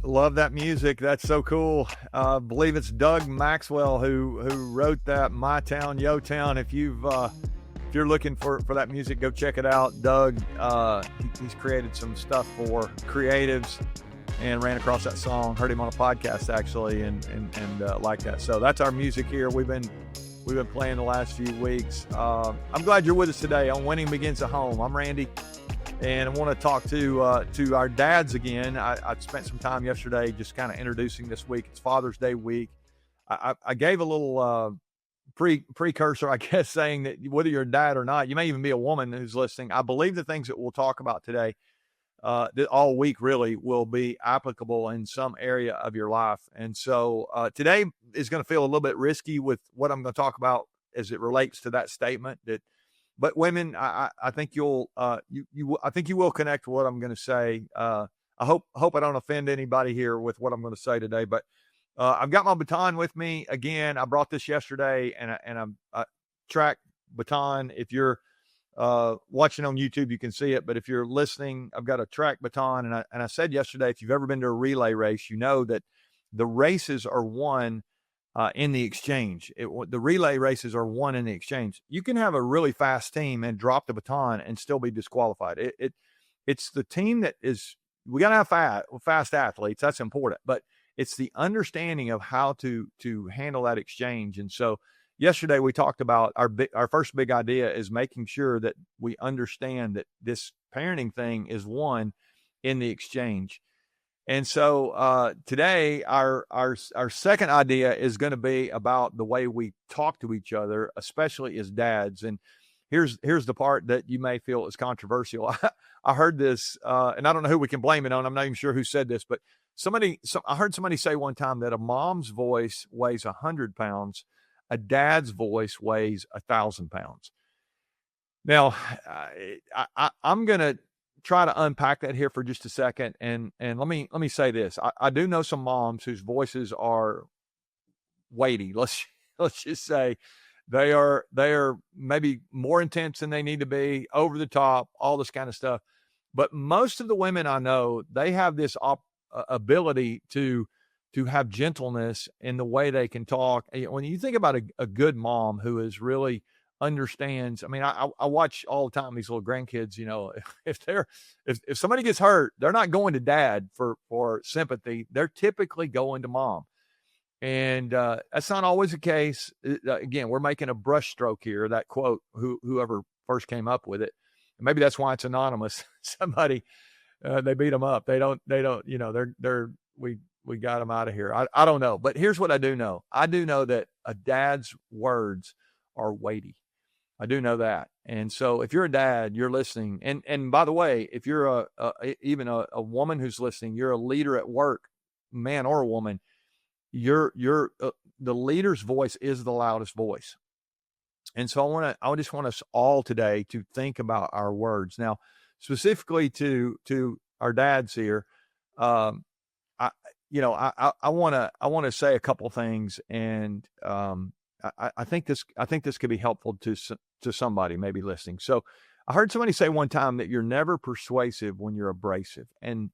Love that music. That's so cool. I believe it's Doug Maxwell who wrote that. My Town, Yo Town. If you're looking for that music, go check it out. Doug, he's created some stuff for creatives, and ran across that song. Heard him on a podcast actually, and like that. So that's our music here. We've been playing the last few weeks. I'm glad you're with us today on Winning Begins at Home. I'm Randy. And I want to talk to our dads again. I spent some time yesterday just kind of introducing this week. It's Father's Day week. I gave a little precursor, I guess, saying that whether you're a dad or not, you may even be a woman who's listening. I believe the things that we'll talk about today, that all week really, will be applicable in some area of your life. And so today is going to feel a little bit risky with what I'm going to talk about as it relates to that statement. But women, I think I think you will connect with what I'm going to say. I hope I don't offend anybody here with what I'm going to say today. But I've got my baton with me again. I brought this yesterday, and I'm track baton. If you're watching on YouTube, you can see it. But if you're listening, I've got a track baton, and I said yesterday, if you've ever been to a relay race, you know that the races are won in the exchange. The relay races are won in the exchange. You can have a really fast team and drop the baton and still be disqualified. It's the team that is, we got to have fast athletes. That's important, but it's the understanding of how to handle that exchange. And so yesterday we talked about our first big idea is making sure that we understand that this parenting thing is won in the exchange. And so today, our second idea is going to be about the way we talk to each other, especially as dads. And here's the part that you may feel is controversial. I heard this, and I don't know who we can blame it on. I'm not even sure who said this, but I heard somebody say one time that a mom's voice weighs 100 pounds, a dad's voice weighs 1,000 pounds. Now, I'm going to try to unpack that here for just a second. And let me say this. I do know some moms whose voices are weighty. Let's just say they are maybe more intense than they need to be, over the top, all this kind of stuff. But most of the women I know, they have this ability to have gentleness in the way they can talk. When you think about a good mom who is really understands. I mean, I watch all the time these little grandkids, if somebody gets hurt, they're not going to dad for sympathy. They're typically going to mom. And that's not always the case. Again, we're making a brush stroke here, that quote, whoever first came up with it. Maybe that's why it's anonymous. Somebody, they beat them up. They don't, we got them out of here. I don't know, but here's what I do know. I do know that a dad's words are weighty. I do know that. And so if you're a dad, you're listening. And by the way, if you're even a woman who's listening, you're a leader at work, man or a woman, the leader's voice is the loudest voice. And so I just want us all today to think about our words. Now, specifically to our dads here, I want to say a couple things, and I think this could be helpful to somebody maybe listening. So I heard somebody say one time that you're never persuasive when you're abrasive. And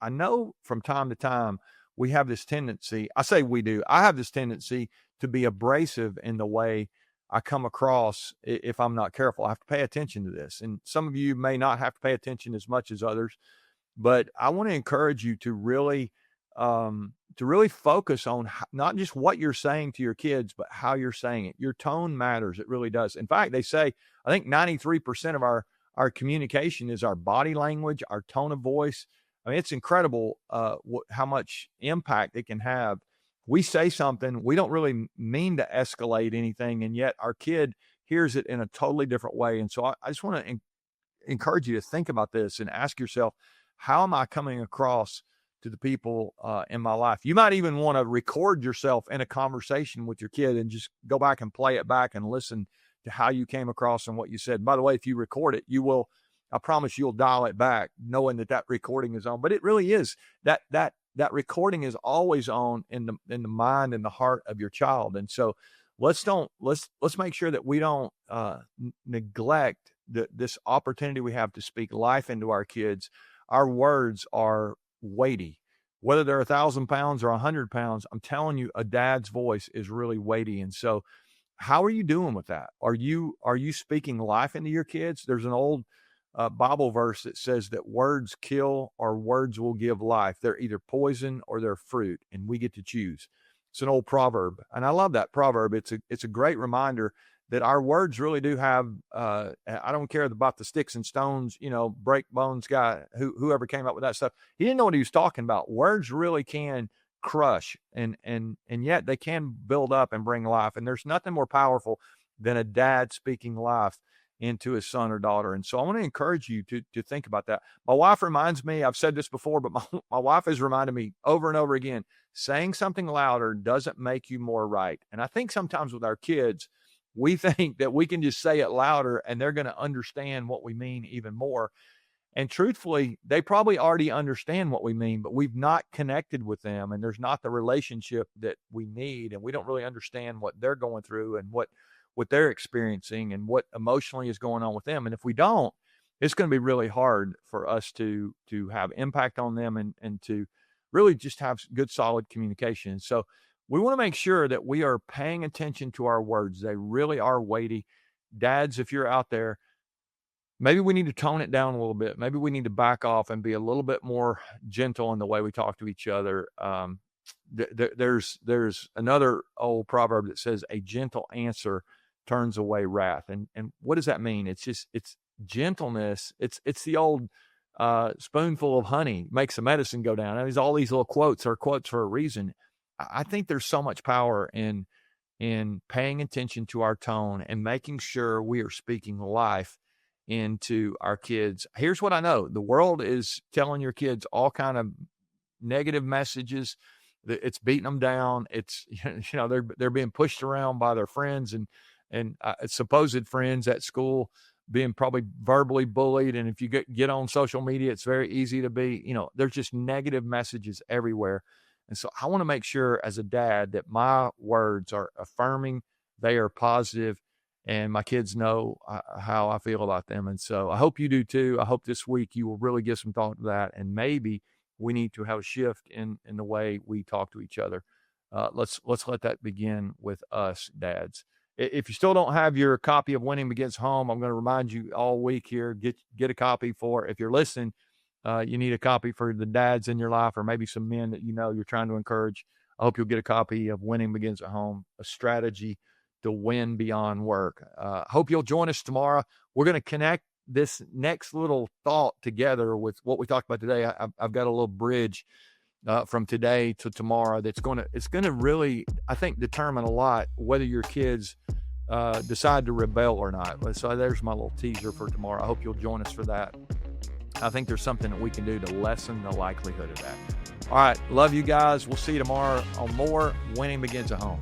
I know from time to time we have this tendency, I say we do, I have this tendency to be abrasive in the way I come across if I'm not careful. I have to pay attention to this. And some of you may not have to pay attention as much as others, but I want to encourage you to really focus on not just what you're saying to your kids, but how you're saying it. Your tone matters. It really does. In fact, they say, I think 93% of our communication is our body language, our tone of voice. I mean, it's incredible how much impact it can have. We say something, we don't really mean to escalate anything, and yet our kid hears it in a totally different way. And so I just want to encourage you to think about this and ask yourself, how am I coming across to the people in my life? You might even want to record yourself in a conversation with your kid and just go back and play it back and listen to how you came across and what you said. By the way, if you record it, I promise you'll dial it back knowing that recording is on. But it really is that recording is always on in the mind and the heart of your child. And so let's make sure that we don't neglect this opportunity we have to speak life into our kids. Our words are weighty. whether they're 1,000 pounds or 100 pounds, I'm telling you, a dad's voice is really weighty. And so, how are you doing with that? Are you speaking life into your kids? There's an old Bible verse that says that words kill or words will give life. They're either poison or they're fruit, and we get to choose. It's an old proverb, and I love that proverb. It's a great reminder that our words really do have. I don't care about the sticks and stones, break bones guy, whoever came up with that stuff. He didn't know what he was talking about. Words really can crush, and yet they can build up and bring life. And there's nothing more powerful than a dad speaking life into his son or daughter. And so I want to encourage you to think about that. My wife reminds me, I've said this before, but my wife has reminded me over and over again, saying something louder doesn't make you more right. And I think sometimes with our kids, we think that we can just say it louder and they're going to understand what we mean even more. And truthfully, they probably already understand what we mean, but we've not connected with them, and there's not the relationship that we need, and we don't really understand what they're going through and what they're experiencing and what emotionally is going on with them. And if we don't, it's going to be really hard for us to have impact on them and to really just have good, solid communication. So we want to make sure that we are paying attention to our words. They really are weighty. Dads, if you're out there, maybe we need to tone it down a little bit. Maybe we need to back off and be a little bit more gentle in the way we talk to each other. There's another old proverb that says a gentle answer turns away wrath. And what does that mean? It's gentleness. It's the old spoonful of honey makes the medicine go down. And all these little quotes are quotes for a reason. I think there's so much power in paying attention to our tone and making sure we are speaking life into our kids. Here's what I know. The world is telling your kids all kind of negative messages. It's beating them down. It's, they're being pushed around by their friends and supposed friends at school, being probably verbally bullied. And if you get on social media, it's very easy to be, there's just negative messages everywhere. And so I want to make sure as a dad that my words are affirming, they are positive, and my kids know how I feel about them. And so I hope you do too. I hope this week you will really give some thought to that. And maybe we need to have a shift in the way we talk to each other. Let's let that begin with us, dads. If you still don't have your copy of Winning Begins Home, I'm going to remind you all week here, get a copy if you're listening, you need a copy for the dads in your life, or maybe some men that you're trying to encourage. I hope you'll get a copy of Winning Begins at Home, a strategy to win beyond work. Hope you'll join us tomorrow. We're going to connect this next little thought together with what we talked about today. I've got a little bridge from today to tomorrow it's going to really, I think, determine a lot whether your kids decide to rebel or not. So there's my little teaser for tomorrow. I hope you'll join us for that. I think there's something that we can do to lessen the likelihood of that. All right. Love you guys. We'll see you tomorrow on more Winning Begins at Home.